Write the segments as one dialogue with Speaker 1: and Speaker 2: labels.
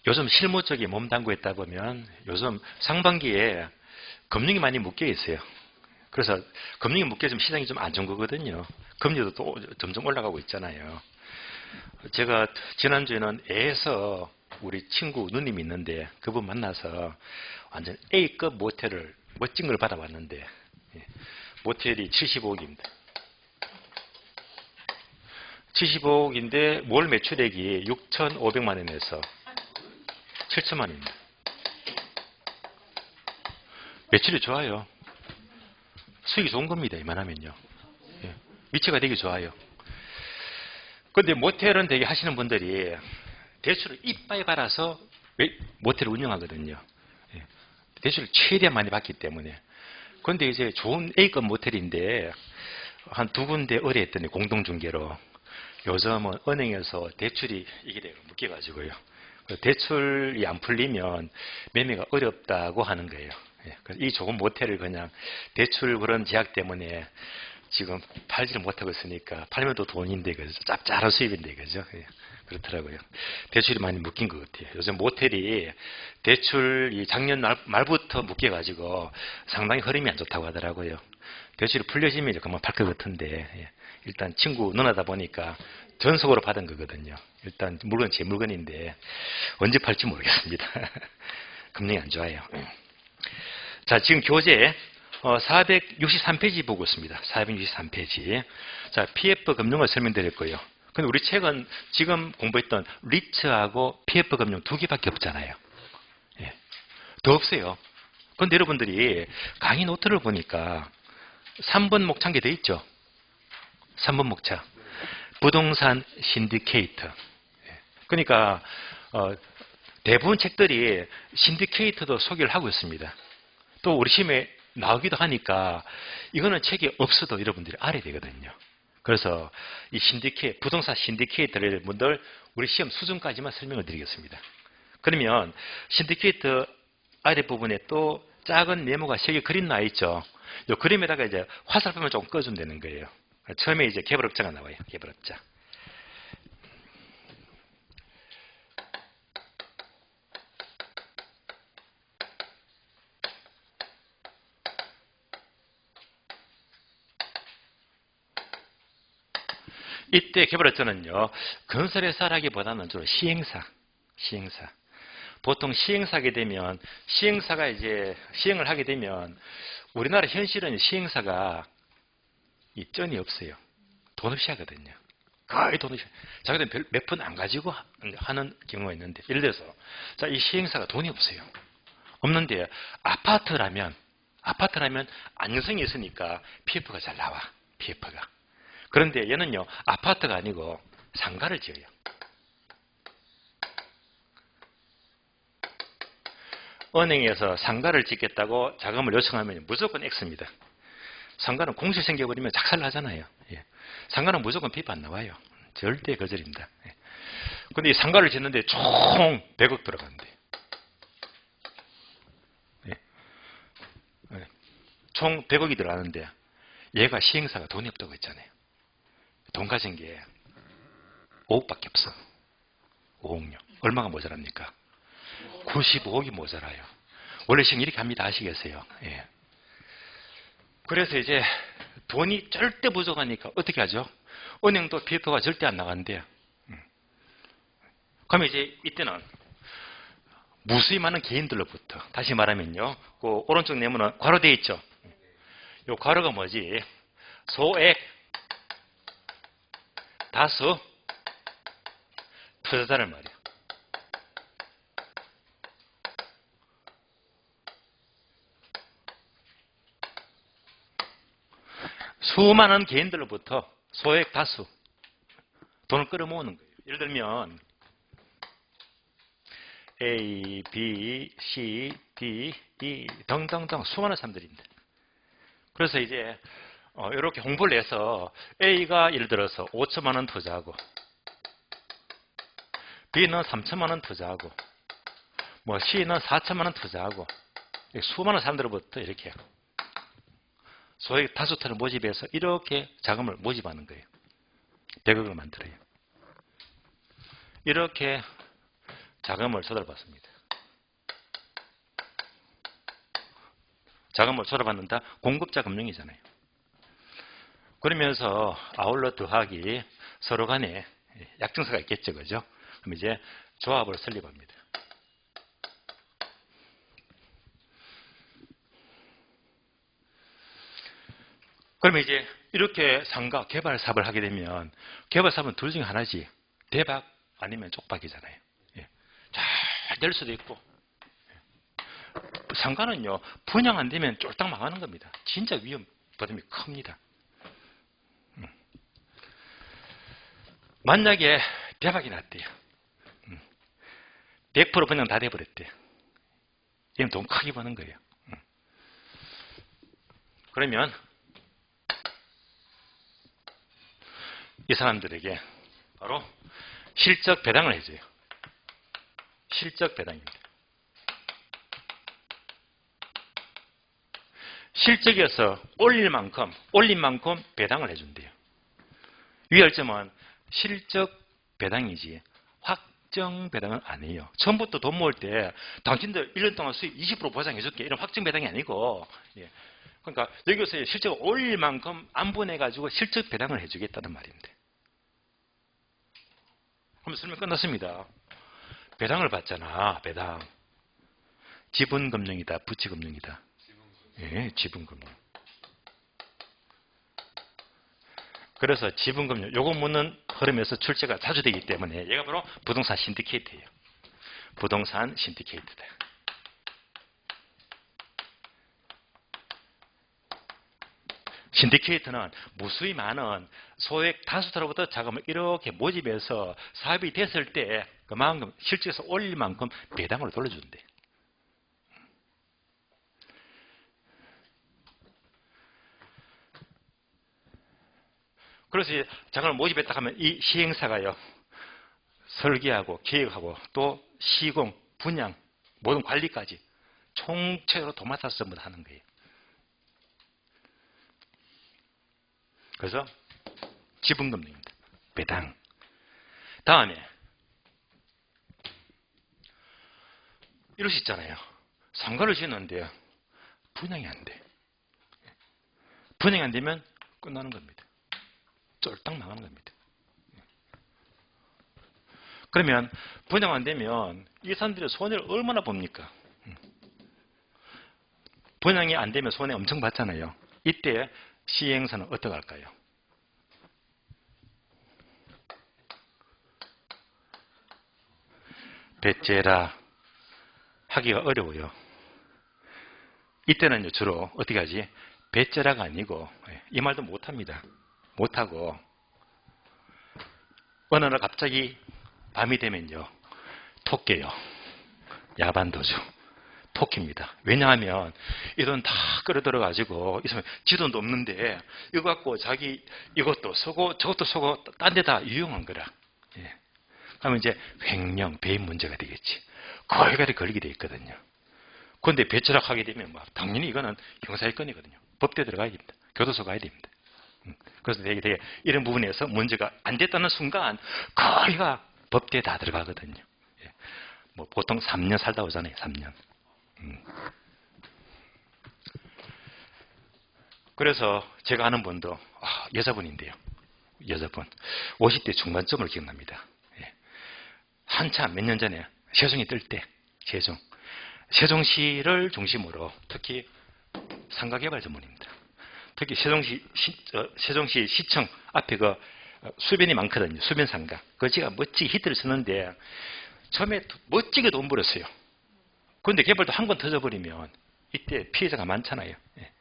Speaker 1: 요즘 실무 쪽에 몸담고 있다 보면 요즘 상반기에 금융이 많이 묶여 있어요. 그래서 금융이 묶여지면 시장이 좀 안 좋은 거거든요. 금리도 또 점점 올라가고 있잖아요. 제가 지난주에는 애에서 우리 친구 누님이 있는데 그분 만나서 완전 A급 모텔을 멋진 걸 받아봤는데 모텔이 75억입니다. 75억인데 월 매출액이 6,500만 원에서 7천만 원입니다. 매출이 좋아요. 수익이 좋은 겁니다. 이만하면요. 위치가 되게 좋아요. 근데 모텔은 되게 하시는 분들이 대출을 이빠이 받아서 모텔을 운영하거든요. 대출을 최대한 많이 받기 때문에. 근데 이제 좋은 A급 모텔인데 한 두 군데 의뢰했더니 공동중개로 요즘은 은행에서 대출이 이게 돼요. 묶여가지고요. 대출이 안 풀리면 매매가 어렵다고 하는 거예요. 그래서 이 좋은 모텔을 그냥 대출 그런 제약 때문에 지금 팔지를 못하고 있으니까 팔면 또 돈인데 그죠? 짭짤한 수입인데 그죠? 그렇더라고요. 대출이 많이 묶인 것 같아요. 요즘 모텔이 대출이 작년 말부터 묶여가지고 상당히 흐름이 안 좋다고 하더라고요. 대출이 풀려지면 이제 그만 팔 것 같은데 일단 친구 누나다 보니까 전속으로 받은 거거든요. 일단 물건 제 물건인데 언제 팔지 모르겠습니다. 금융이 안 좋아요. 자, 지금 교재 463페이지 보고 있습니다. 463페이지. 자, PF 금융을 설명드렸고요. 근데 우리 책은 지금 공부했던 리츠하고 PF 금융 두 개밖에 없잖아요. 더 없어요. 근데 여러분들이 강의 노트를 보니까 3번 목차게 돼 있죠. 3번 목차. 부동산 신디케이터. 그러니까 대부분 책들이 신디케이터도 소개를 하고 있습니다. 또 우리 시험에 나오기도 하니까 이거는 책이 없어도 여러분들이 알아야 되거든요. 그래서 이 부동산 신디케이터를 분들 우리 시험 수준까지만 설명을 드리겠습니다. 그러면 신디케이터 아랫부분에 또 작은 네모가 3개 그림 나와 있죠. 이 그림에다가 이제 화살표만 조금 꺼주면 되는 거예요. 처음에 이제 개발업자가 나와요. 개발업자. 이때 개발업자는요, 건설회사라기보다는 주로 시행사. 보통 시행사게 되면, 시행사가 이제 시행을 하게 되면, 우리나라 현실은 시행사가 쩐이 없어요. 돈 없이 하거든요. 거의 돈 없이. 자기들 몇 푼 안 가지고 하는 경우가 있는데, 예를 들어서, 자, 이 시행사가 돈이 없어요. 없는데, 아파트라면 안정성이 있으니까 PF가 잘 나와. PF가. 그런데 얘는요, 아파트가 아니고 상가를 지어요. 은행에서 상가를 짓겠다고 자금을 요청하면 무조건 X입니다. 상가는 공실 생겨버리면 작살나잖아요. 상가는 무조건 PF 안 나와요. 절대 거절입니다. 근데 이 상가를 짓는데 총 100억 들어간대. 총 100억이 들어가는데 얘가 시행사가 돈이 없다고 했잖아요. 돈 가진 게 5억밖에 없어. 5억요. 얼마가 모자랍니까? 95억이 모자라요. 원래 시행 이렇게 합니다. 아시겠어요? 그래서 이제 돈이 절대 부족하니까 어떻게 하죠? 은행도 PF가 절대 안 나간대요. 그러면 이제 이때는 무수히 많은 개인들로부터, 다시 말하면요, 그 오른쪽 네모는 괄호되어 있죠. 이 괄호가 뭐지? 소액, 다수, 투자자를 말이에요. 수많은 개인들로부터 소액 다수 돈을 끌어모으는 거예요. 예를 들면 A, B, C, D, E 등등등 수많은 사람들입니다. 그래서 이제 이렇게 홍보를 해서 A가 예를 들어서 5천만 원 투자하고 B는 3천만 원 투자하고 뭐 C는 4천만 원 투자하고 수많은 사람들로부터 이렇게 소액 다수턴을 모집해서 이렇게 자금을 모집하는 거예요. 100억을 만들어요. 이렇게 자금을 조달받습니다. 자금을 조달받는다? 공급자 금융이잖아요. 그러면서 아울러 더하기 서로 간에 약정서가 있겠죠. 그죠? 그럼 이제 조합을 설립합니다. 그러면 이제 이렇게 상가, 개발 사업을 하게 되면 개발 사업은 둘 중에 하나지. 대박 아니면 쪽박이잖아요. 예. 잘 될 수도 있고. 상가는요, 분양 안 되면 쫄딱 망하는 겁니다. 진짜 위험, 부담이 큽니다. 만약에 대박이 났대요. 100% 분양 다 돼버렸대요. 이건 돈 크게 버는 거예요. 그러면 이 사람들에게 바로 실적 배당을 해줘요. 실적 배당입니다. 실적에서 올린 만큼 배당을 해준대요. 위할점은 실적 배당이지 확정 배당은 아니에요. 처음부터 돈 모을 때 당신들 1년 동안 수익 20% 보장해줄게 이런 확정 배당이 아니고, 예. 그러니까 여기서 실적을 올릴 만큼 안분해가지고 실적 배당을 해주겠다는 말입니다. 그럼 설명 끝났습니다. 배당을 받잖아. 배당. 지분금융이다. 부채금융이다. 예, 지분금융. 그래서 지분금융, 요거 묻는 흐름에서 출제가 자주 되기 때문에 얘가 바로 부동산 신디케이트예요. 부동산 신디케이트다. 신디케이트는 무수히 많은 소액 다수사로부터 자금을 이렇게 모집해서 사업이 됐을 때 그만큼 실제에서 올릴 만큼 배당으로 돌려준대. 그래서 자금을 모집했다 하면 이 시행사가요, 설계하고 계획하고 또 시공, 분양, 모든 관리까지 총체적으로 도맡아서 전부 다 하는 거예요. 그래서 지분금융입니다. 배당. 다음에 이럴 수 있잖아요. 상가를 짓는데 분양이 안 돼. 분양이 안 되면 끝나는 겁니다. 쫄딱 망하는 겁니다. 그러면 분양 안 되면 이 사람들이 손해를 얼마나 봅니까? 분양이 안 되면 손해 엄청 받잖아요. 이때 시행사는 어떻게 할까요? 배째라 하기가 어려워요. 이때는 주로 어떻게 하지? 배째라가 아니고, 이 말도 못합니다. 못하고 어느 날 갑자기 밤이 되면요, 톡 깨요. 야반도주. 톡입니다. 왜냐하면 이 돈 다 끌어들여가지고 이 사람 지돈도 없는데 이거 갖고 자기 이것도 쓰고 저것도 쓰고 딴 데다 유용한 거라. 예. 그러면 이제 횡령, 배임 문제가 되겠지. 거기까지 걸리게 돼 있거든요. 그런데 배철학하게 되면 뭐 당연히 이거는 형사일건이거든요. 법대 들어가야 됩니다. 교도소 가야 됩니다. 그래서 되게 이런 부분에서 문제가 안 됐다는 순간 거의가 법대에 다 들어가거든요. 예. 뭐 보통 3년 살다 오잖아요. 3년. 그래서 제가 아는 분도 여자분인데요. 여자분 50대 중반쯤을 기억납니다. 예. 한참 몇 년 전에 세종이 뜰 때 세종시를 중심으로 특히 상가개발 전문입니다. 특히 세종시 시청 앞에 그 수변이 많거든요. 수변 상가. 그 제가 멋지게 히트를 쳤는데 처음에 멋지게 돈 벌었어요. 그런데 개발도 한 번 터져버리면 이때 피해자가 많잖아요. 예.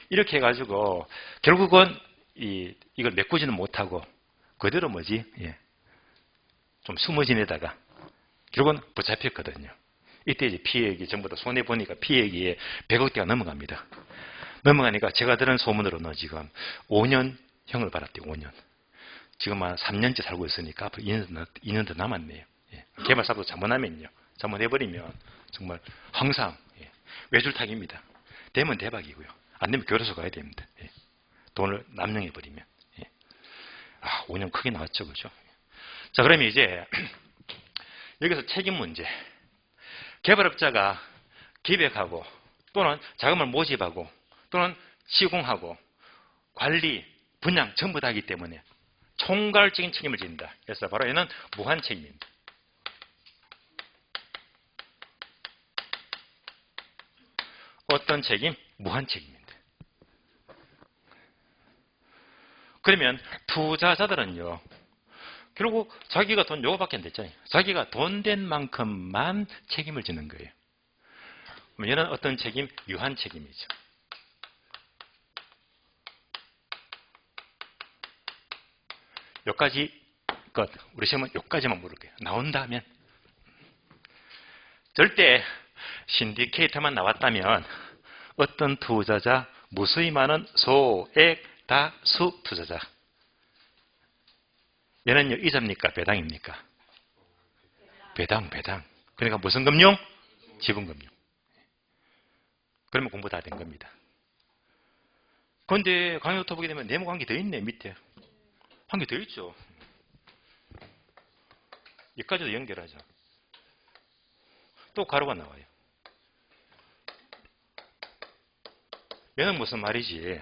Speaker 1: 이렇게 해가지고 결국은 이걸 메꾸지는 못하고 그대로 예. 좀 숨어 지내다가 결국은 붙잡혔거든요. 이때 이제 피해액이 전부 다 손해 보니까 피해액이 100억대가 넘어갑니다. 넘어가니까 제가 들은 소문으로는 지금 5년형을 받았대요. 5년. 지금 한 3년째 살고 있으니까 앞으로 2년 더 남았네요. 예. 개발 사업도 잘못하면요. 잘못해버리면 정말 항상 외줄타기입니다. 되면 대박이고요. 안 되면 교도소 가야 됩니다. 예. 돈을 남용해버리면. 예. 5년 크게 나왔죠. 그죠? 자, 그러면 이제 여기서 책임 문제. 개발업자가 기획하고 또는 자금을 모집하고 또는 시공하고 관리, 분양 전부 다 하기 때문에 총괄적인 책임을 진다. 그래서 바로 얘는 무한 책임입니다. 어떤 책임? 무한 책임입니다. 그러면 투자자들은요, 결국 자기가 돈 요거밖에 안 됐잖아요. 자기가 돈 된 만큼만 책임을 지는 거예요. 얘는 어떤 책임? 유한 책임이죠. 여기까지 것. 우리 시험은 여기까지만 물을게요. 나온다면. 절대 신디케이터만 나왔다면 어떤 투자자, 무수히 많은 소액 다수 투자자. 얘는요, 이자입니까? 배당입니까? 배당. 그러니까 무슨 금융? 지분금융. 그러면 공부 다 된 겁니다. 그런데 강의부터 보게 되면 네모 한 개 더 있네, 밑에. 한 개 더 있죠. 여기까지도 연결하죠. 또 가로가 나와요. 얘는 무슨 말이지?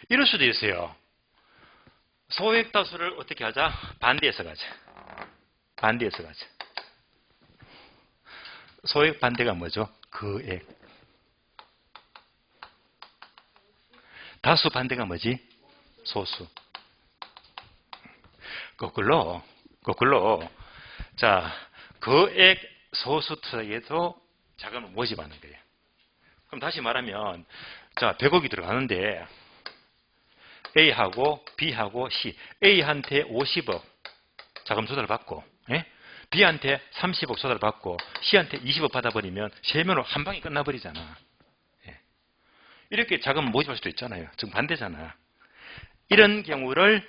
Speaker 1: 이럴 수도 있어요. 소액 다수를 어떻게 하자? 반대해서 가자. 소액 반대가 뭐죠? 거액. 다수 반대가 뭐지? 소수. 거꾸로. 자, 거액 소수 투자에도 자금을 모집하는 거예요. 그럼 다시 말하면, 자, 100억이 들어가는데, A하고 B하고 C. A한테 50억 자금 조달을 받고, 예? B한테 30억 조달을 받고, C한테 20억 받아버리면, 세면으로 한 방에 끝나버리잖아. 예. 이렇게 자금을 모집할 수도 있잖아요. 지금 반대잖아. 이런 경우를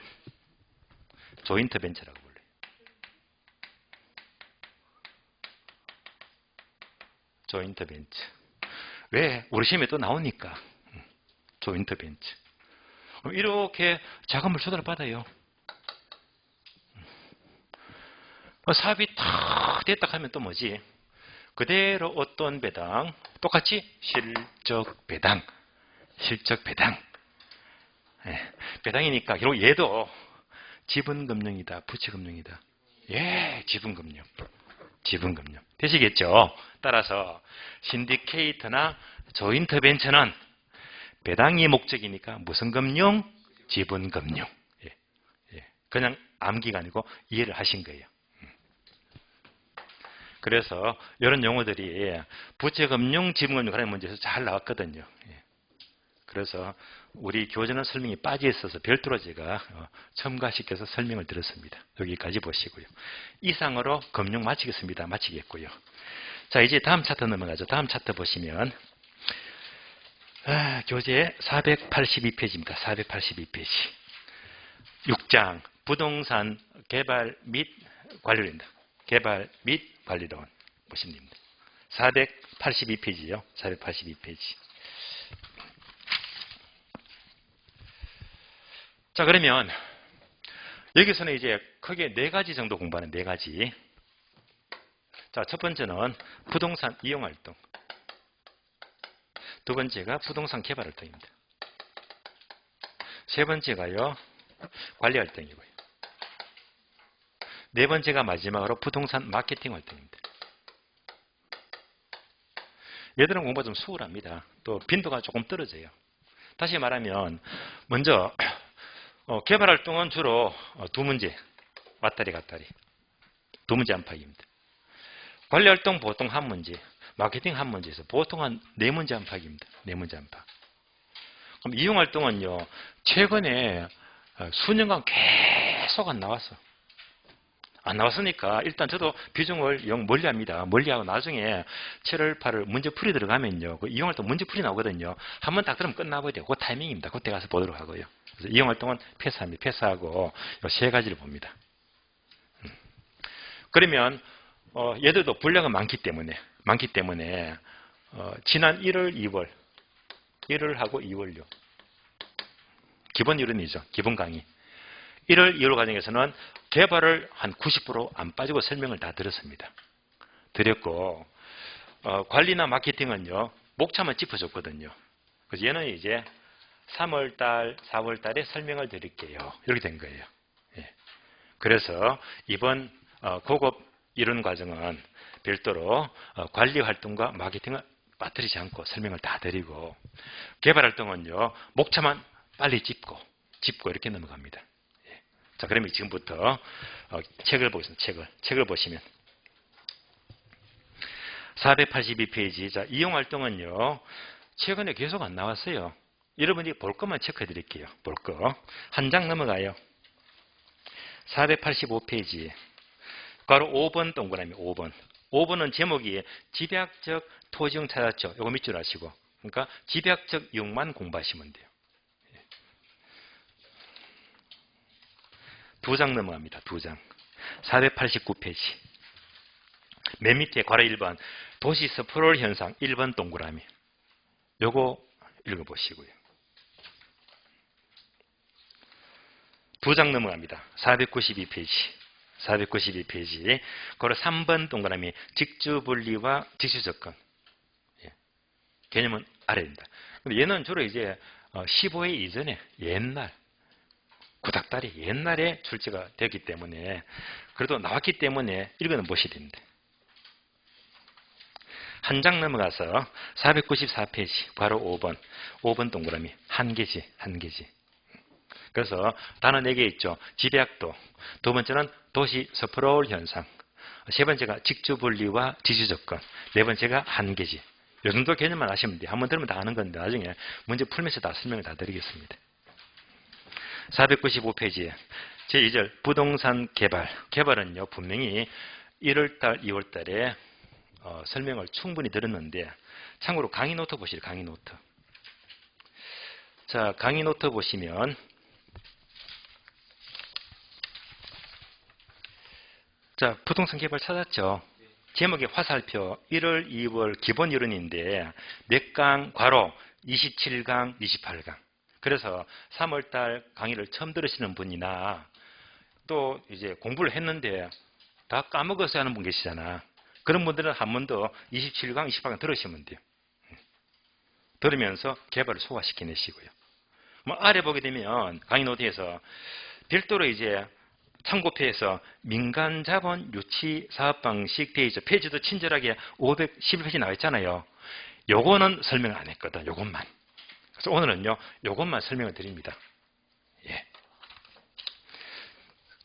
Speaker 1: 조인트 벤처라고 불러요. 조인트 벤처. 왜? 우리 시험에 또 나오니까. 조인트 벤처. 이렇게 자금을 조달을 받아요. 사업이 탁 됐다 하면 또 뭐지? 그대로 어떤 배당, 똑같이 실적 배당. 예, 배당이니까 결국 얘도 지분금융이다, 부채금융이다. 예, 지분금융. 되시겠죠? 따라서 신디케이터나 조인트 벤처는 배당이 목적이니까 무슨 금융? 지분금융. 예. 그냥 암기가 아니고 이해를 하신 거예요. 그래서 이런 용어들이 부채금융, 지분금융 하는 문제에서 잘 나왔거든요. 예. 그래서 우리 교재는 설명이 빠져 있어서 별도로 제가 첨가시켜서 설명을 드렸습니다. 여기까지 보시고요. 이상으로 금융 마치겠고요. 자, 이제 다음 차트 넘어가죠. 다음 차트 보시면 교재 482페이지입니다. 482페이지. 6장 부동산 개발 및 관리론입니다. 개발 및 관리론 보시면 됩니다. 482페이지요. 482페이지. 자, 그러면 여기서는 이제 크게 4가지 정도 공부하는 4가지. 자, 첫 번째는 부동산 이용활동. 두 번째가 부동산 개발활동입니다. 세 번째가요, 관리활동이고요. 네 번째가 마지막으로 부동산 마케팅 활동입니다. 얘들은 공부가 좀 수월합니다. 또 빈도가 조금 떨어져요. 다시 말하면 먼저 개발활동은 주로 2문제 왔다리 갔다리 2문제 안팎입니다. 관리활동 보통 1문제, 마케팅 1문제에서 보통 한 4문제 안팎입니다. 4문제 안팎. 그럼 이용활동은요, 최근에 수년간 계속 안 나왔어. 안 나왔으니까 일단 저도 비중을 영 멀리합니다. 멀리하고 나중에 7월, 8월 문제풀이 들어가면요, 그 이용활동 문제풀이 나오거든요. 한번 딱 들으면 끝나버려요. 그 타이밍입니다. 그때 가서 보도록 하고요. 그래서 이용활동은 패스합니다. 패스하고 이 3가지를 봅니다. 그러면 얘들도 분량은 많기 때문에 지난 1월, 2월 1월하고 2월요. 기본 이론이죠. 기본 강의. 1월, 2월 과정에서는 개발을 한 90% 안 빠지고 설명을 다 들었습니다. 드렸고, 관리나 마케팅은요, 목차만 짚어줬거든요. 그래서 얘는 이제 3월달, 4월달에 설명을 드릴게요. 이렇게 된 거예요. 예. 그래서 이번 고급 이론 과정은 별도로 관리 활동과 마케팅을 빠뜨리지 않고 설명을 다 드리고, 개발 활동은요, 목차만 빨리 짚고 이렇게 넘어갑니다. 예. 자, 그러면 지금부터 책을 보겠습니다. 책을 보시면 482페이지. 자, 이용 활동은요, 최근에 계속 안 나왔어요. 여러분이 볼 것만 체크해 드릴게요. 볼 거. 한 장 넘어가요. 485페이지. 바로 5번 동그라미 5번. 5번은 제목이 집약적 토지용 찾았죠. 요거 밑줄 하시고. 그러니까 집약적 이용만 공부하시면 돼요. 두 장 넘어갑니다. 두 장. 489페이지. 맨 밑에 괄호 1번. 도시 스프롤 현상 1번 동그라미. 요거 읽어보시고요. 두 장 넘어갑니다. 492페이지. 492페이지. 그리고 3번 동그라미 직주분리와 직수접근. 예. 개념은 아래입니다. 근데 얘는 주로 이제 15회 이전에 옛날 구닥다리 옛날에 출제가 됐기 때문에 그래도 나왔기 때문에 읽어는 보셔야 됩니다. 한 장 넘어가서 494페이지 바로 5번 동그라미 한 개지. 그래서 단어 4개 있죠. 집약도, 두 번째는 도시 스프롤 현상, 세 번째가 직주분리와 지주조건, 네 번째가 한계지. 이 정도 개념만 아시면 돼요. 한번 들으면 다 아는 건데 나중에 문제 풀면서 다 설명을 다 드리겠습니다. 495페이지에 제2절 부동산 개발은요 분명히 1월달 2월달에 설명을 충분히 들었는데 참고로 강의 노트 보시죠. 강의 노트. 자, 강의 노트 보시면 자, 부동산 개발 찾았죠. 제목이 화살표 1월 2월 기본 이론인데 몇 강 괄호 27강 28강. 그래서 3월달 강의를 처음 들으시는 분이나 또 이제 공부를 했는데 다 까먹어서 하는 분 계시잖아. 그런 분들은 한 번 더 27강 28강 들으시면 돼요. 들으면서 개발을 소화시켜내시고요. 뭐 아래 보게 되면 강의 노트에서 별도로 이제 참고표에서 민간자본 유치 사업 방식 되어 있죠. 페이지도 친절하게 511페이지 나와 있잖아요. 요거는 설명을 안 했거든. 요것만. 그래서 오늘은요. 요것만 설명을 드립니다. 예.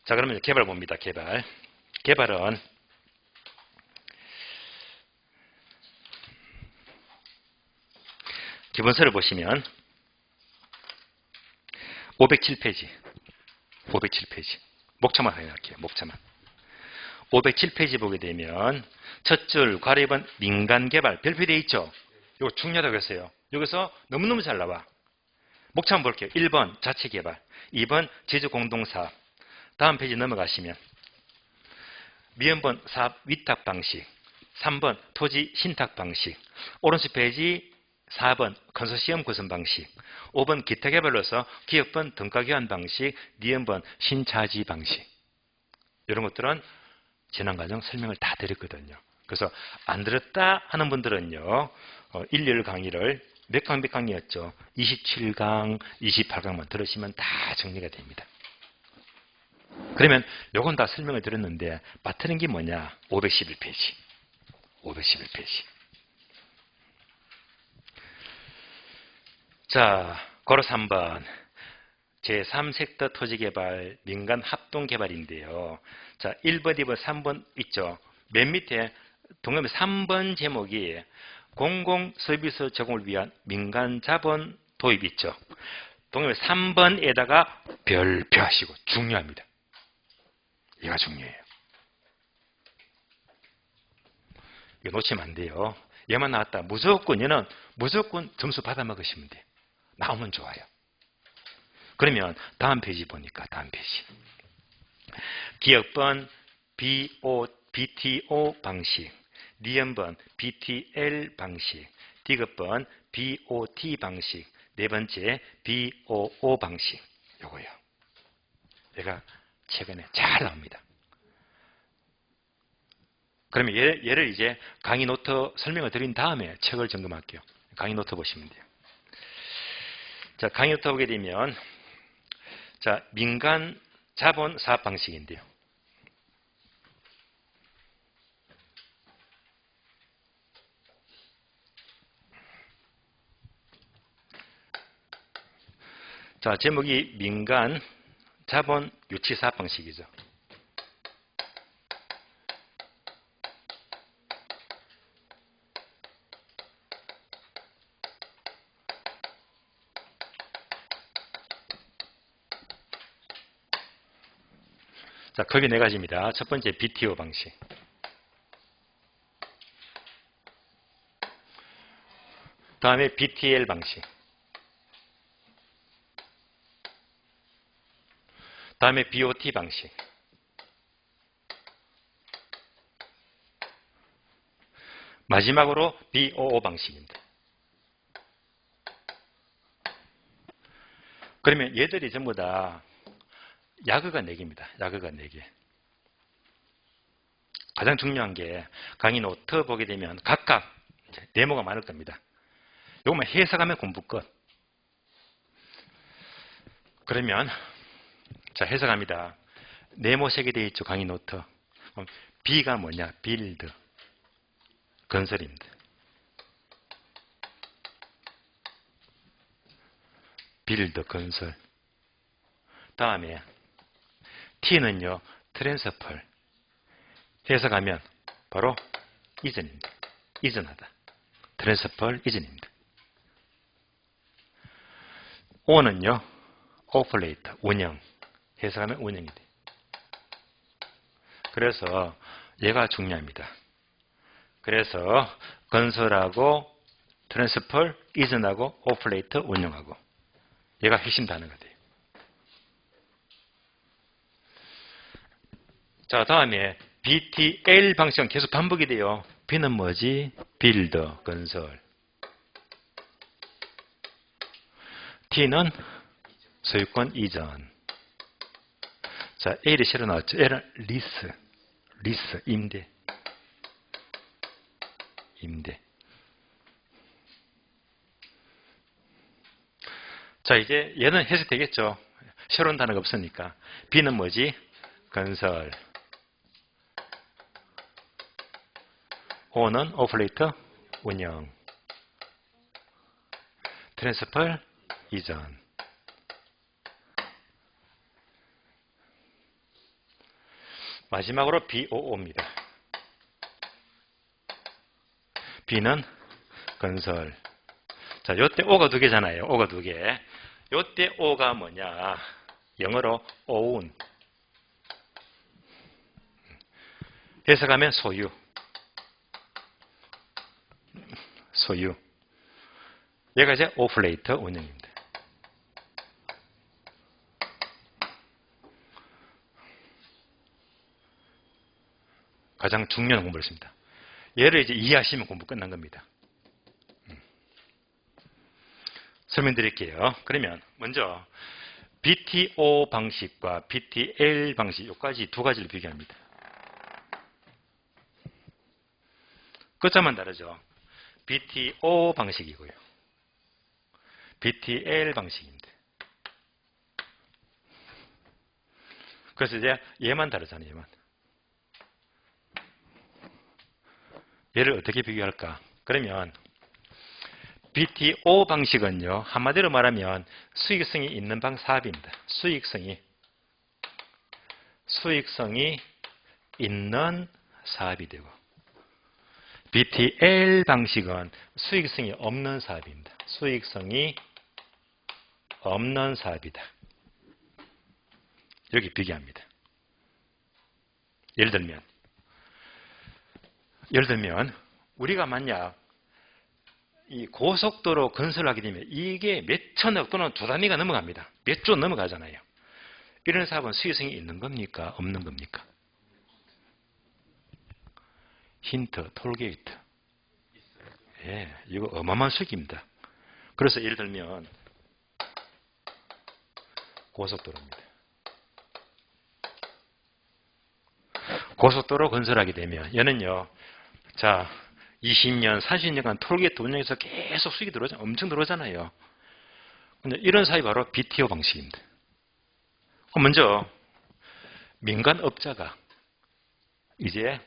Speaker 1: 자, 그러면 개발 봅니다. 개발은 기본서를 보시면 507페이지. 목차만 확인할게요. 목차만. 507페이지 보게 되면 첫 줄 괄호 2번 민간개발 별표되어 있죠. 이거 중요하다고 했어요. 여기서 너무너무 잘 나와. 목차 한번 볼게요. 1번 자체개발, 2번 제주공동사업. 다음 페이지 넘어가시면 미연번 사업 위탁 방식, 3번 토지 신탁 방식, 오른쪽 페이지 4번 컨소시엄 구성 방식, 5번 기타개발로서 기업번 등가교환 방식, 니은번 신차지 방식. 이런 것들은 지난과정 설명을 다 드렸거든요. 그래서 안 들었다 하는 분들은요. 일요일 강의를 몇 강이었죠? 27강, 28강만 들으시면 다 정리가 됩니다. 그러면 요건 다 설명을 드렸는데 빠뜨린 게 뭐냐? 511페이지. 자, 고로 3번. 제3섹터 토지개발, 민간 합동개발인데요. 자, 1번, 2번, 3번 있죠. 맨 밑에 동그라미 3번 제목이 공공서비스 제공을 위한 민간 자본 도입 있죠. 동그라미 3번에다가 별표하시고 중요합니다. 얘가 중요해요. 이거 놓치면 안 돼요. 얘만 나왔다. 얘는 무조건 점수 받아 먹으시면 돼요. 나오면 좋아요. 그러면 다음 페이지 보니까 다음 페이지. 기업번 BTO 방식, 니은번 BTL 방식, 디귿번 BOT 방식, 네 번째 BOO 방식. 요거요. 얘가 최근에 잘 나옵니다. 그러면 얘를 이제 강의 노트 설명을 드린 다음에 책을 점검할게요. 강의 노트 보시면 돼요. 자, 강의 노트 보게 되면, 자, 민간 자본 사업 방식인데요. 자, 제목이 민간 자본 유치 사업 방식이죠. 자, 거기 네 가지입니다. 첫 번째 BTO 방식. 다음에 BTL 방식. 다음에 BOT 방식. 마지막으로 BOO 방식입니다. 그러면 얘들이 전부 다 야그가 4개입니다. 야그가 4개. 가장 중요한 게 강의 노트 보게 되면 각각 네모가 많을 겁니다. 요것만 해석하면 공부 끝. 그러면 자, 해석합니다. 네모 3개 되어 있죠. 강의 노트. B가 뭐냐? 빌드. 건설입니다. 빌드, 건설. 다음에 T는요. 트랜스펄. 해석하면 바로 이전입니다. 이전하다. 트랜스펄 이전입니다. O는요. 오퍼레이터. 운영. 해석하면 운영이 돼. 그래서 얘가 중요합니다. 그래서 건설하고 트랜스펄 이전하고 오퍼레이터 운영하고 얘가 핵심 단어가 돼요. 자, 다음에 BTL 방식은 계속 반복이 돼요. B는 뭐지? 빌더, 건설. T는 소유권 이전. 자, L이 새로 나왔죠. L은 리스, 임대. 자, 이제 얘는 해석되겠죠. 새로운 단어가 없으니까. B는 뭐지? 건설. O는 오퍼레이터, 운영. 트랜스펄, 이전. 마지막으로 BOO입니다. B는 건설. 자, 요때 O가 2개잖아요. O가 2개. 요때 O가 뭐냐? 영어로 own. 해석하면 소유. 얘가 이제 오퍼레이터 운영입니다. 가장 중요한 공부를 했습니다. 얘를 이제 이해하시면 공부 끝난 겁니다. 설명드릴게요. 그러면 먼저 BTO 방식과 BTL 방식 여기까지 2가지를 비교합니다. 끝자만 다르죠. BTO 방식이고요. BTL 방식입니다. 그래서 이제 얘만 다르잖아요. 얘만. 얘를 어떻게 비교할까? 그러면 BTO 방식은요. 한마디로 말하면 수익성이 있는 사업입니다. 수익성이 있는 사업이 되고 BTL 방식은 수익성이 없는 사업입니다. 수익성이 없는 사업이다. 여기 비교합니다. 예를 들면 우리가 만약 이 고속도로 건설하게 되면 이게 몇 천억 또는 2단위가 넘어갑니다. 몇 조 넘어가잖아요. 이런 사업은 수익성이 있는 겁니까? 없는 겁니까? 힌트, 톨게이트. 예, 이거 어마어마한 수익입니다. 그래서 예를 들면 고속도로입니다. 고속도로 건설하게 되면 얘는요. 자, 20년, 30년간 톨게이트 운영해서 계속 수익이 들어오잖아요. 엄청 들어오잖아요. 근데 이런 사업이 바로 BTO 방식입니다. 먼저 민간업자가 이제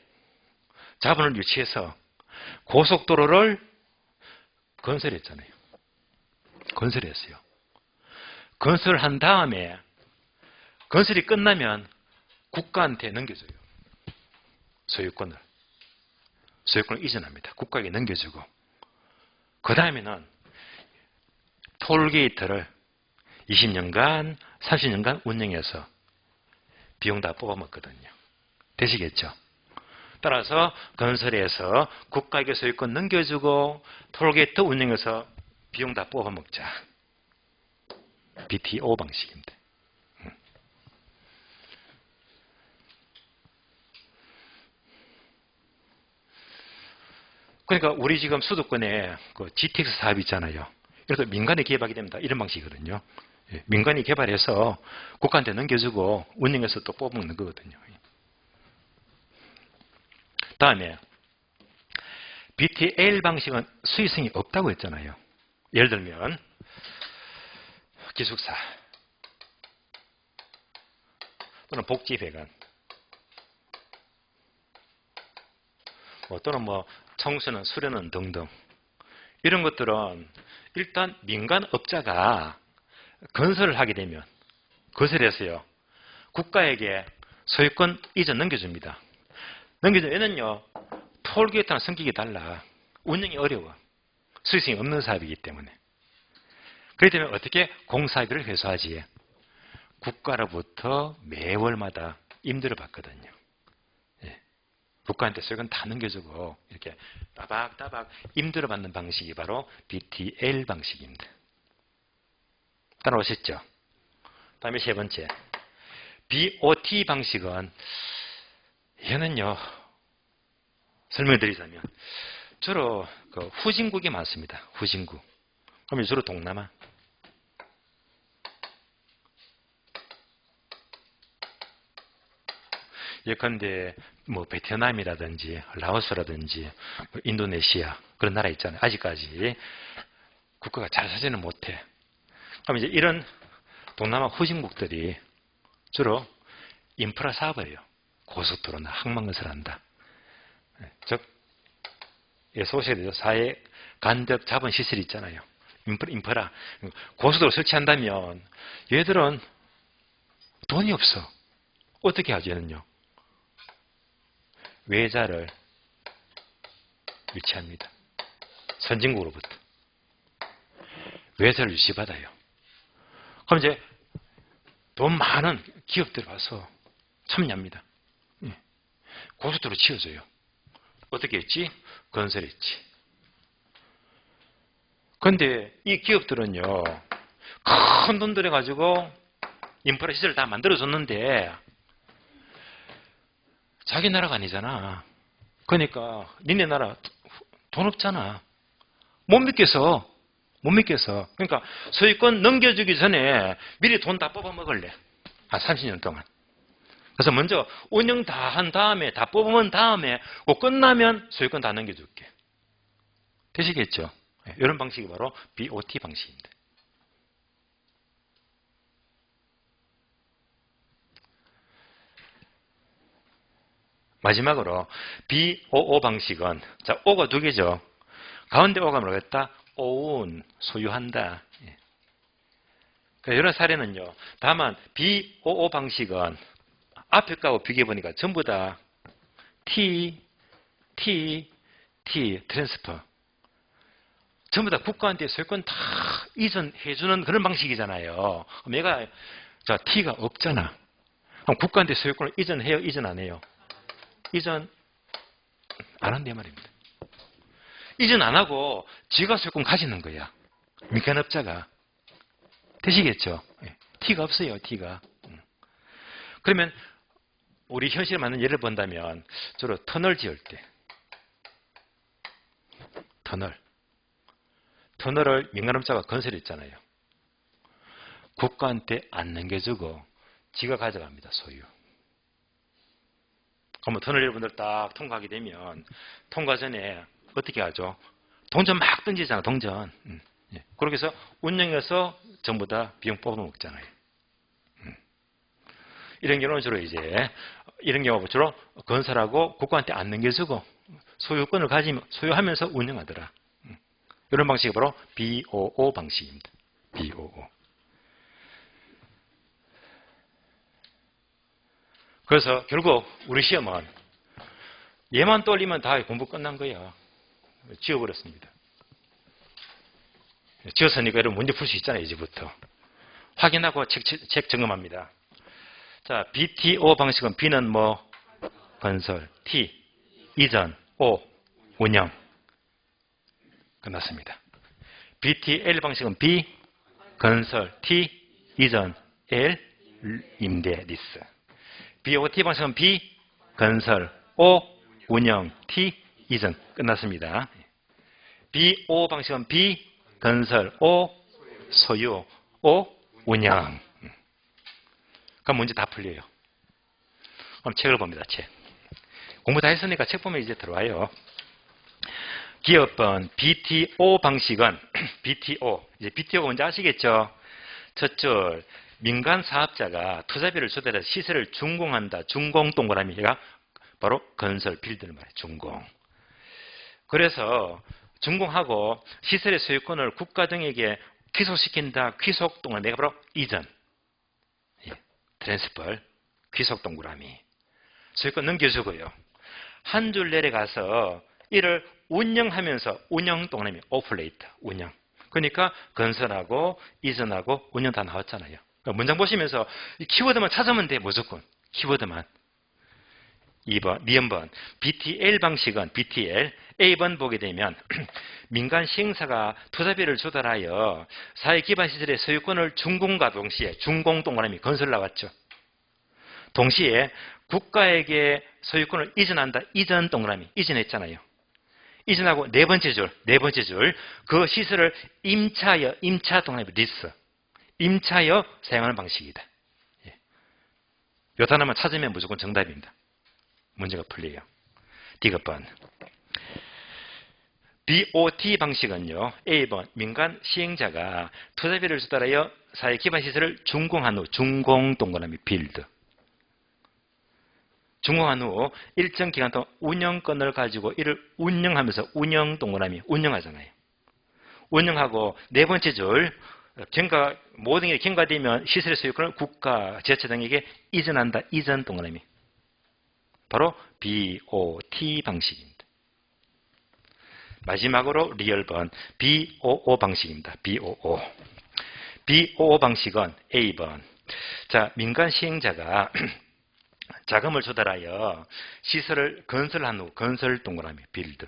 Speaker 1: 자본을 유치해서 고속도로를 건설했잖아요. 건설했어요. 건설한 다음에 건설이 끝나면 국가한테 넘겨줘요. 소유권을 이전합니다. 국가에게 넘겨주고 그 다음에는 톨게이트를 20년간 30년간 운영해서 비용 다 뽑아먹거든요. 되시겠죠? 따라서 건설해서 국가에게 소유권 넘겨주고 톨게이트 운영해서 비용 다 뽑아먹자. BTO 방식입니다. 그러니까 우리 지금 수도권에 그 GTX 사업이 있잖아요. 그래서 민간이 개발하게 됩니다. 이런 방식이거든요. 민간이 개발해서 국가한테 넘겨주고 운영해서 또 뽑아먹는 거거든요. 다음에 BTL 방식은 수익성이 없다고 했잖아요. 예를 들면 기숙사 또는 복지회관 또는 청소년, 수련원 등등 이런 것들은 일단 민간업자가 건설을 하게 되면 건설해서요 국가에게 소유권 이전 넘겨줍니다. 넘겨주면 얘는요 톨게이트랑 성격이 달라. 운영이 어려워. 수익성이 없는 사업이기 때문에. 그렇기 때문에 어떻게 공사비를 회수하지? 국가로부터 매월마다 임대를 받거든요. 국가한테 소유권 다 넘겨주고 이렇게 따박따박 임대를 받는 방식이 바로 BTL 방식입니다. 따라오셨죠? 다음에 세 번째 BOT 방식은 얘는요 설명드리자면 주로 그 후진국이 많습니다. 후진국. 그러면 주로 동남아. 예컨대 베트남이라든지 라오스라든지 인도네시아 그런 나라 있잖아요. 아직까지 국가가 잘 사지는 못해. 그럼 이제 이런 동남아 후진국들이 주로 인프라 사업을 해요. 고속도로나 항만건설을 한다. 즉 소시되죠. 사회 간접 자본 시설이 있잖아요. 인프라. 고속도로 설치한다면 얘들은 돈이 없어. 어떻게 하죠? 얘는요. 외자를 유치합니다. 선진국으로부터. 외자를 유치받아요. 그럼 이제 돈 많은 기업들 와서 참여합니다. 고속도로 치워줘요. 어떻게 했지? 건설했지. 그런데 이 기업들은요. 큰 돈 들여가지고 인프라 시설을 다 만들어줬는데 자기 나라가 아니잖아. 그러니까 니네 나라 돈 없잖아. 못 믿겠어. 그러니까 소유권 넘겨주기 전에 미리 돈 다 뽑아 먹을래. 한 30년 동안. 그래서 먼저 운영 다 한 다음에 다 뽑으면 다음에 끝나면 소유권 다 넘겨줄게. 되시겠죠? 이런 방식이 바로 BOT 방식입니다. 마지막으로 BOO 방식은 자 O가 두 개죠. 가운데 O가 뭐라고 했다? own, 소유한다. 그러니까 이런 사례는요. 다만 BOO 방식은 앞에 거하고 비교해보니까 전부 다 T, 트랜스퍼. 전부 다 국가한테 소유권 다 이전해주는 그런 방식이잖아요. 그럼 얘가 자 T가 없잖아. 그럼 국가한테 소유권을 이전해요? 이전 안 해요? 이전 안 한대 말입니다. 이전 안 하고 지가 소유권 가지는 거야. 민간업자가. 되시겠죠? T가 없어요. T가. 그러면 우리 현실에 맞는 예를 본다면 주로 터널 지을 때 터널을 민간업자가 건설했잖아요. 국가한테 안 넘겨주고 지가 가져갑니다. 소유. 그러면 터널 여러분들 딱 통과하게 되면 통과 전에 어떻게 하죠? 동전 막 던지잖아, 동전. 예. 그렇게 해서 운영해서 전부 다 비용 뽑아먹잖아요. 이런 경우는 주로 이런 경우가 주로 건설하고 국가한테 안 넘겨주고 소유권을 소유하면서 운영하더라. 이런 방식이 바로 BOO 방식입니다. BOO. 그래서 결국 우리 시험은 얘만 떠올리면 다 공부 끝난 거야. 지워버렸습니다. 지웠으니까 여러분 문제 풀 수 있잖아요. 이제부터. 확인하고 책 점검합니다. 자, BTO 방식은 B는 뭐? 건설, T, 이전, O, 운영. 끝났습니다. BTL 방식은 B, 건설, T, 이전, L, 임대, 리스. BOT 방식은 B, 건설, O, 운영, T, 이전. 끝났습니다. BO 방식은 B, 건설, O, 소유, O, 운영. 그럼 문제 다 풀려요. 그럼 책을 봅니다. 책. 공부 다 했으니까 책 보면 이제 들어와요. 기업번 BTO 방식은 BTO. 이제 BTO가 뭔지 아시겠죠? 첫 줄 민간 사업자가 투자비를 조달해서 시설을 준공한다. 준공 동그라미가 바로 건설 빌드를 말해요. 준공. 그래서 준공하고 시설의 소유권을 국가 등에게 귀속시킨다. 귀속 동그라미가 바로 이전. 예. 트랜스펄. 귀속 동그라미. 소유권 넘겨주고요. 한 줄 내려가서 이를 운영하면서 운영 동그라미 오퍼레이터. 운영. 그러니까 건설하고 이전하고 운영 다 나왔잖아요. 그러니까 문장 보시면서 이 키워드만 찾으면 돼. 무조건. 키워드만. 2번, 미연번. BTL 방식은 BTL. A번 보게 되면 민간 시행사가 투자비를 조달하여 사회기반시설의 소유권을 준공과 동시에 준공 동그라미 건설 나왔죠. 동시에 국가에게 소유권을 이전한다. 이전 동그라미. 이전했잖아요. 이전하고 네 번째 줄. 그 시설을 임차하여, 임차 동그라미 리스. 임차하여 사용하는 방식이다. 예. 요 단어만 찾으면 무조건 정답입니다. 문제가 풀려요. D급번. BOT 방식은요. A번 민간 시행자가 투자비를 조달하여 사회 기반 시설을 준공한 후 준공 동그라미 빌드. 준공한 후 일정 기간 동안 운영권을 가지고 이를 운영하면서 운영 동그라미 운영하잖아요. 운영하고 네 번째 줄 모든 게 경과되면 시설의 소유권을 국가, 지자체 등에게 이전한다. 이전 동그라미. 바로 BOT 방식입니다. 마지막으로 리얼번 BOO 방식입니다. BOO. BOO 방식은 A번. 자, 민간 시행자가 자금을 조달하여 시설을 건설한 후 건설 동그라미 빌드.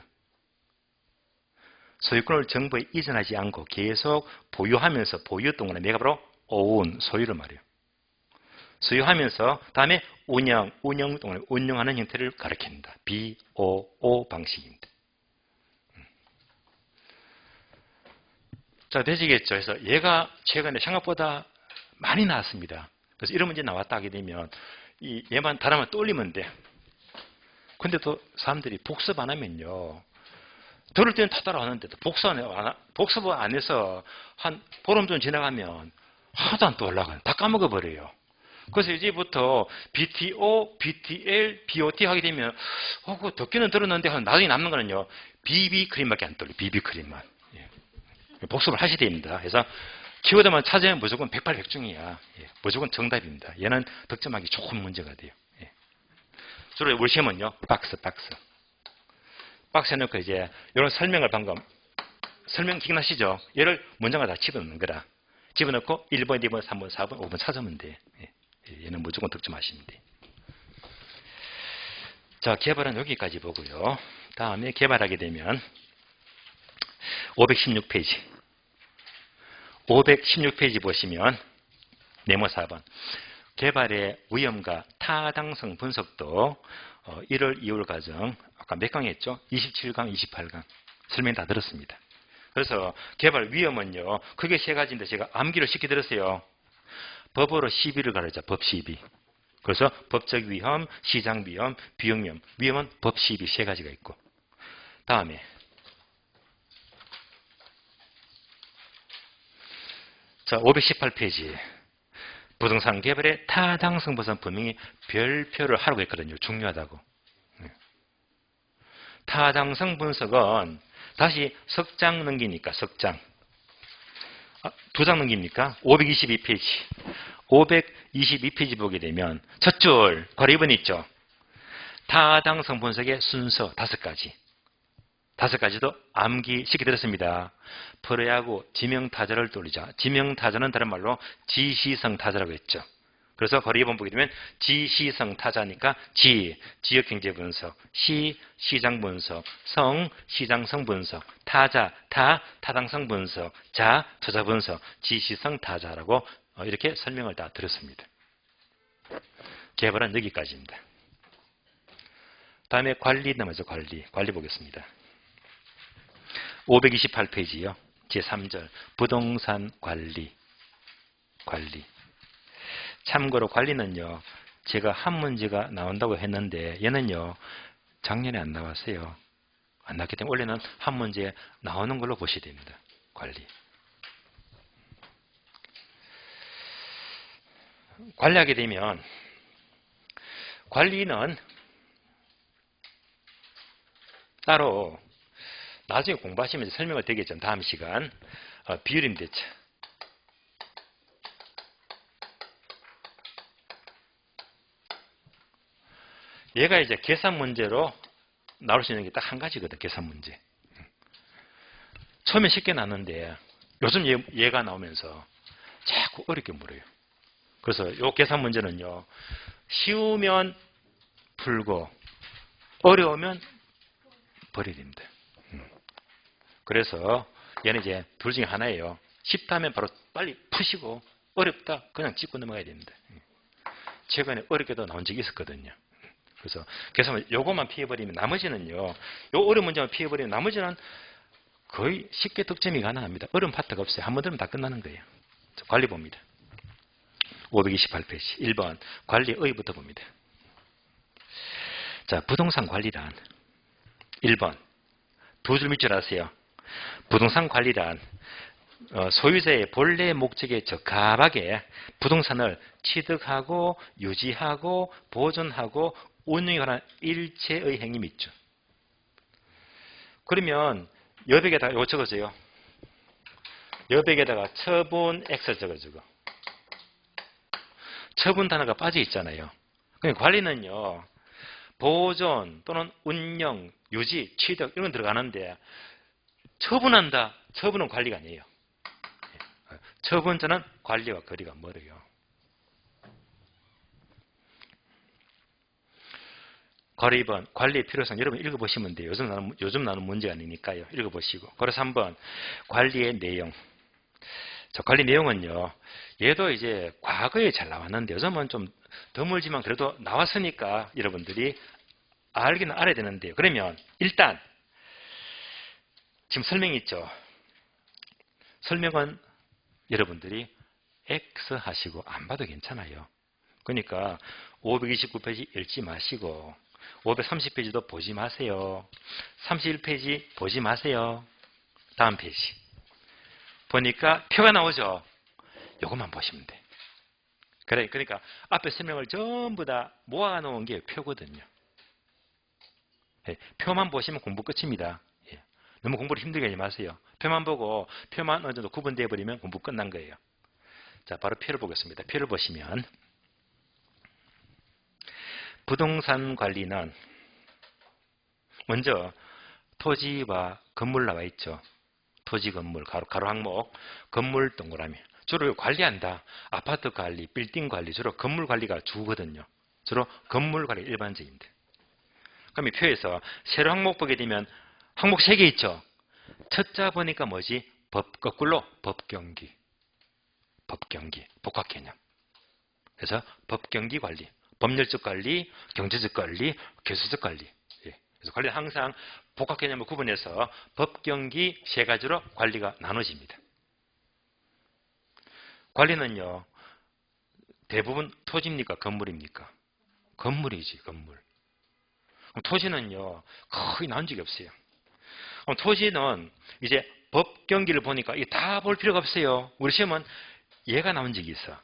Speaker 1: 소유권을 정부에 이전하지 않고 계속 보유하면서 보유 동그라미가 바로 own 소유를 말해요. 소유하면서 다음에 운영 동그라미 운영하는 형태를 가리킨다. BOO 방식입니다. 자, 되시겠죠? 그래서 얘가 최근에 생각보다 많이 나왔습니다. 그래서 이런 문제 나왔다 하게 되면 얘만 단어만 떠올리면 돼. 근데 또 사람들이 복습 안 하면요. 들을 때는 다 따라하는데도 복습 안 해서 한 보름 좀 지나가면 하나도 안 떠올라가요. 다 까먹어버려요. 그래서 이제부터 BTO, BTL, BOT 하게 되면 그거 듣기는 들었는데 나중에 남는 거는요. BB크림밖에 안 떠올려요. BB크림만. 예. 복습을 하셔야 됩니다. 그래서 키워드만 찾으면 무조건 100발백중이야. 예. 무조건 정답입니다. 얘는 득점하기 좋은 문제가 돼요. 예. 주로 우리 시험은요. 박스. 박스에 넣고 이제 이런 설명을 방금 설명 기억나시죠? 얘를 문장을 다 집어넣는 거라. 집어넣고 1번, 2번, 3번, 4번, 5번 찾으면 돼. 예. 얘는 무조건 득점하시면 돼. 자, 개발은 여기까지 보고요. 다음에 개발하게 되면 516페이지. 516페이지 보시면 네모 4번. 개발의 위험과 타당성 분석도 1월, 2월 과정 아까 몇 강 했죠? 27강, 28강 설명 다 들었습니다. 그래서 개발 위험은요. 크게 세 가지인데 제가 암기를 시켜드렸어요. 법으로 시비를 가르자. 법 시비. 그래서 법적 위험, 시장 위험, 비용 위험. 위험은 법 시비 세 가지가 있고. 다음에 자, 518페이지. 부동산 개발의 타당성 분석 분명히 별표를 하라고 했거든요. 중요하다고. 타당성 분석은 다시 석 장 넘기니까 석장. 두 장 넘깁니까? 522페이지. 522페이지 보게 되면 첫 줄 괄호 2번 있죠. 타당성 분석의 순서 5가지. 5가지도 암기 쉽게 들었습니다. 프로야구 지명타자를 떠올리자. 지명타자는 다른 말로 지시성 타자라고 했죠. 그래서 괄호 2번 보게 되면 지시성 타자니까 지역경제 분석, 시장 분석, 시장성 분석, 타자, 타당성 분석, 투자 분석, 지시성 타자라고 이렇게 설명을 다 드렸습니다. 개발은 여기까지입니다. 다음에 관리 넘어져 관리 보겠습니다. 528페이지요. 제3절 부동산 관리. 참고로 관리는요. 제가 한 문제가 나온다고 했는데 얘는요. 작년에 안 나왔어요. 안 나왔기 때문에 원래는 한 문제 나오는 걸로 보셔야 됩니다. 관리하게 되면 관리는 따로 나중에 공부하시면 설명을 드리겠죠. 다음 시간. 비율임 대체. 얘가 이제 계산 문제로 나올 수 있는 게 딱 한 가지거든. 계산 문제. 처음에 쉽게 나왔는데 요즘 얘가 나오면서 자꾸 어렵게 물어요. 그래서 이 계산 문제는요. 쉬우면 풀고 어려우면 버려야 됩니다. 그래서 얘는 이제 둘 중에 하나예요. 쉽다면 바로 빨리 푸시고 어렵다 그냥 짚고 넘어가야 됩니다. 최근에 어렵게도 나온 적이 있었거든요. 그래서 계산 요것만 피해버리면 나머지는요. 요 어려운 문제만 피해버리면 나머지는 거의 쉽게 득점이 가능합니다. 어려운 파트가 없어요. 한 번 들으면 다 끝나는 거예요. 관리 봅니다. 528페이지 1번 관리의부터 봅니다. 자, 부동산 관리란 1번 두 줄 밑줄 아세요. 부동산 관리란 소유자의 본래 목적에 적합하게 부동산을 취득하고 유지하고 보존하고 운영에 관한 일체의 행위 있죠. 그러면 여백에다가 이거 적어줘요. 여백에다가 처분 X를 적어주고 처분 단어가 빠져 있잖아요. 그러니까 관리는요. 보존 또는 운영, 유지, 취득 이런 건 들어가는데 처분한다. 처분은 관리가 아니에요. 처분자는 관리와 거리가 멀어요. 괄호 2번 관리의 필요성 여러분 읽어보시면 돼요. 요즘 나오는 문제가 아니니까요. 읽어보시고. 괄호 3번 관리의 내용. 자, 관리 내용은요. 얘도 이제 과거에 잘 나왔는데 요즘은 좀 드물지만 그래도 나왔으니까 여러분들이 알기는 알아야 되는데요. 그러면 일단 지금 설명이 있죠. 설명은 여러분들이 X 하시고 안 봐도 괜찮아요. 그러니까 529페이지 읽지 마시고 530페이지도 보지 마세요. 31페이지 보지 마세요. 다음 페이지. 보니까 표가 나오죠. 이것만 보시면 돼. 그러니까 앞에 설명을 전부 다 모아놓은 게 표거든요. 표만 보시면 공부 끝입니다. 너무 공부를 힘들게 하지 마세요. 표만 보고 표만 어느 정도 구분되어 버리면 공부 끝난 거예요. 자, 바로 표를 보겠습니다. 표를 보시면 부동산 관리는 먼저 토지와 건물 나와 있죠. 토지, 건물, 가로 항목, 건물 동그라미. 주로 관리한다. 아파트 관리, 빌딩 관리, 주로 건물 관리가 주거든요. 주로 건물 관리 일반적인데. 그럼 이 표에서 세로 항목 보게 되면 항목 3개 있죠. 첫자 보니까 뭐지? 거꾸로 법경기, 복합 개념. 그래서 법경기 관리, 법률적 관리, 경제적 관리, 교수적 관리. 그래서 관리는 항상 복합 개념을 구분해서 법경기 3가지로 관리가 나눠집니다. 관리는요, 대부분 토지입니까? 건물입니까? 건물이지, 건물. 그럼 토지는요, 거의 나온 적이 없어요. 그럼 토지는 이제 법 경기를 보니까 이게 다 볼 필요가 없어요. 우리 시험은 얘가 나온 적이 있어.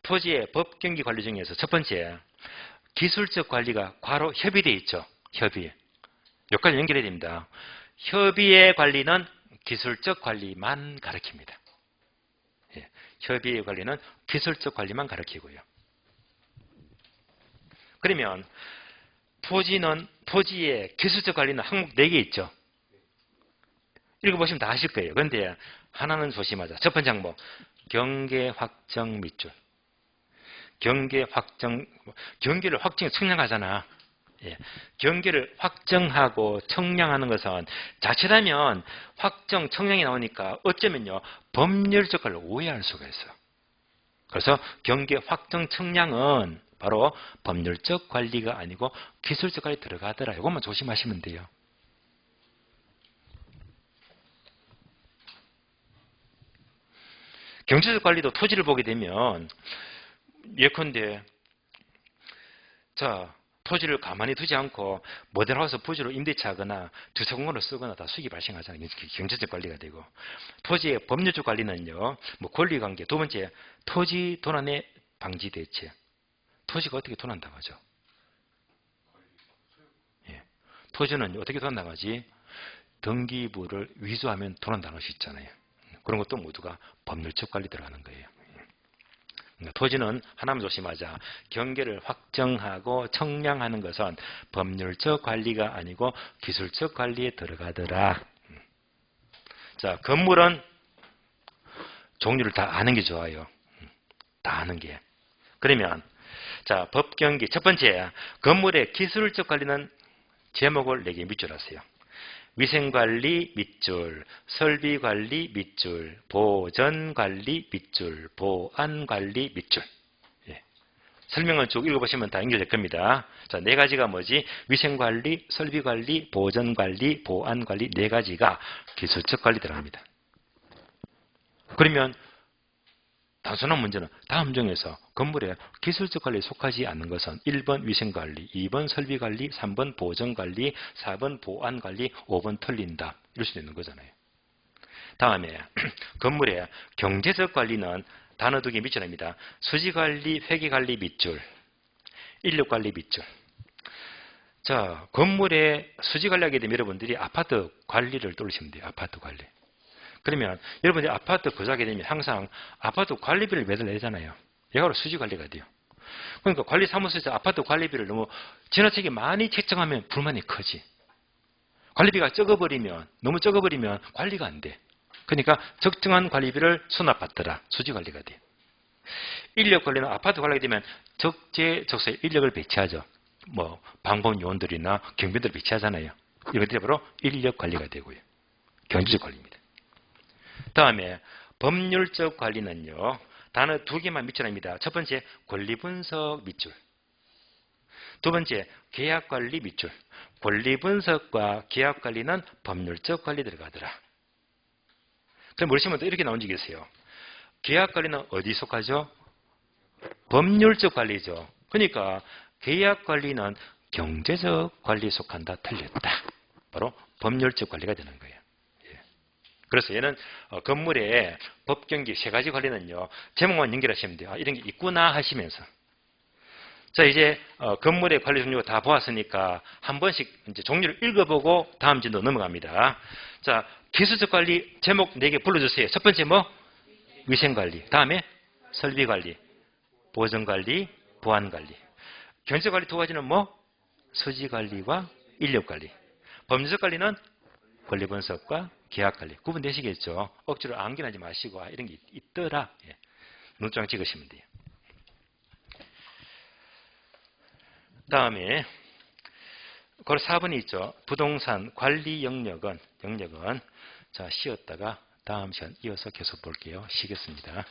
Speaker 1: 토지의 법 경기 관리 중에서 첫 번째, 기술적 관리가 괄호 협의되어 있죠. 협의. 여기까지 연결해야 됩니다. 협의의 관리는 기술적 관리만 가리킵니다. 예, 협의의 관리는 기술적 관리만 가리키고요. 그러면 토지의 기술적 관리는 항목 4개 있죠. 읽어보시면 다 아실 거예요. 그런데 하나는 조심하자. 첫 번째 항목, 경계 확정 밑줄. 경계를 확정, 청량하잖아. 예. 경계를 확정하고 청량하는 것은 자칫하면 확정, 청량이 나오니까 어쩌면요, 법률적 관리를 오해할 수가 있어. 그래서 경계 확정, 청량은 바로 법률적 관리가 아니고 기술적 관리 들어가더라. 이것만 조심하시면 돼요. 경제적 관리도 토지를 보게 되면 예컨대 자, 토지를 가만히 두지 않고 모델하우스 부지로 임대차 하거나 주차공간으로 쓰거나 다 수익이 발생하잖아요. 경제적 관리가 되고. 토지의 법률적 관리는요, 뭐 권리관계. 두 번째, 토지 도난의 방지 대책. 토지가 어떻게 도난당하죠? 예. 토지는 어떻게 도난당하지? 등기부를 위조하면 도난당할 수 있잖아요. 그런 것도 모두가 법률적 관리 들어가는 거예요. 토지는 하나만 조심하자. 경계를 확정하고 청량하는 것은 법률적 관리가 아니고 기술적 관리에 들어가더라. 자, 건물은 종류를 다 아는 게 좋아요. 다 아는 게. 그러면 자, 법경기 첫 번째, 건물의 기술적 관리는 제목을 4개 밑줄 하세요. 위생관리 밑줄, 설비관리 밑줄, 보전관리 밑줄, 보안관리 밑줄. 예. 설명을 쭉 읽어보시면 다 연결될 겁니다. 자, 4가지가 뭐지? 위생관리, 설비관리, 보전관리, 보안관리 4가지가 기술적 관리 들어갑니다. 그러면 단순한 문제는 다음 중에서 건물의 기술적 관리에 속하지 않는 것은 1번 위생관리, 2번 설비관리, 3번 보전관리, 4번 보안관리, 5번 틀린다. 이럴 수도 있는 거잖아요. 다음에 건물의 경제적 관리는 단어 2개 밑줄입니다. 수지관리, 회계관리 밑줄, 인력관리 밑줄. 자, 건물의 수지관리하게 되면 여러분들이 아파트 관리를 떠올리시면 돼요. 아파트 관리. 그러면 여러분들이 아파트 거주하게 되면 항상 아파트 관리비를 매달 내잖아요. 얘가 바로 수지관리가 돼요. 그러니까 관리사무소에서 아파트 관리비를 너무 지나치게 많이 책정하면 불만이 커지. 관리비가 너무 적어버리면 관리가 안 돼. 그러니까 적정한 관리비를 수납받더라. 수지관리가 돼. 인력관리는 아파트 관리가 되면 적재적소에 인력을 배치하죠. 뭐 방법요원들이나 경비들을 배치하잖아요. 이런 것들이 바로 인력관리가 되고요. 경제적 관리입니다. 다음에 법률적 관리는요, 단어 2개만 밑줄입니다. 첫 번째, 권리분석 밑줄. 두 번째, 계약관리 밑줄. 권리분석과 계약관리는 법률적 관리 들어가더라. 그럼 우리 시험에도 이렇게 나온 적이 있어요. 계약관리는 어디 속하죠? 법률적 관리죠. 그러니까 계약관리는 경제적 관리에 속한다. 틀렸다. 바로 법률적 관리가 되는 거예요. 그래서 얘는 건물의 법경기 3가지 관리는요, 제목만 연결하시면 돼요. 이런 게 있구나 하시면서. 자, 이제 건물의 관리 종류가 다 보았으니까 한 번씩 이제 종류를 읽어보고 다음 진도 넘어갑니다. 자, 기술적 관리 제목 4개 불러주세요. 첫 번째 뭐? 위생관리. 다음에 설비관리, 보전관리, 보안관리. 경제적 관리 2가지는 뭐? 수지관리와 인력관리. 법률적 관리는 권리분석과 계약관리. 구분되시겠죠? 억지로 암기하지 마시고 이런 게 있더라. 예. 문장 찍으시면 돼요. 다음에 그 4번이 있죠. 부동산 관리 영역은 자, 쉬었다가 다음 시간 이어서 계속 볼게요. 쉬겠습니다.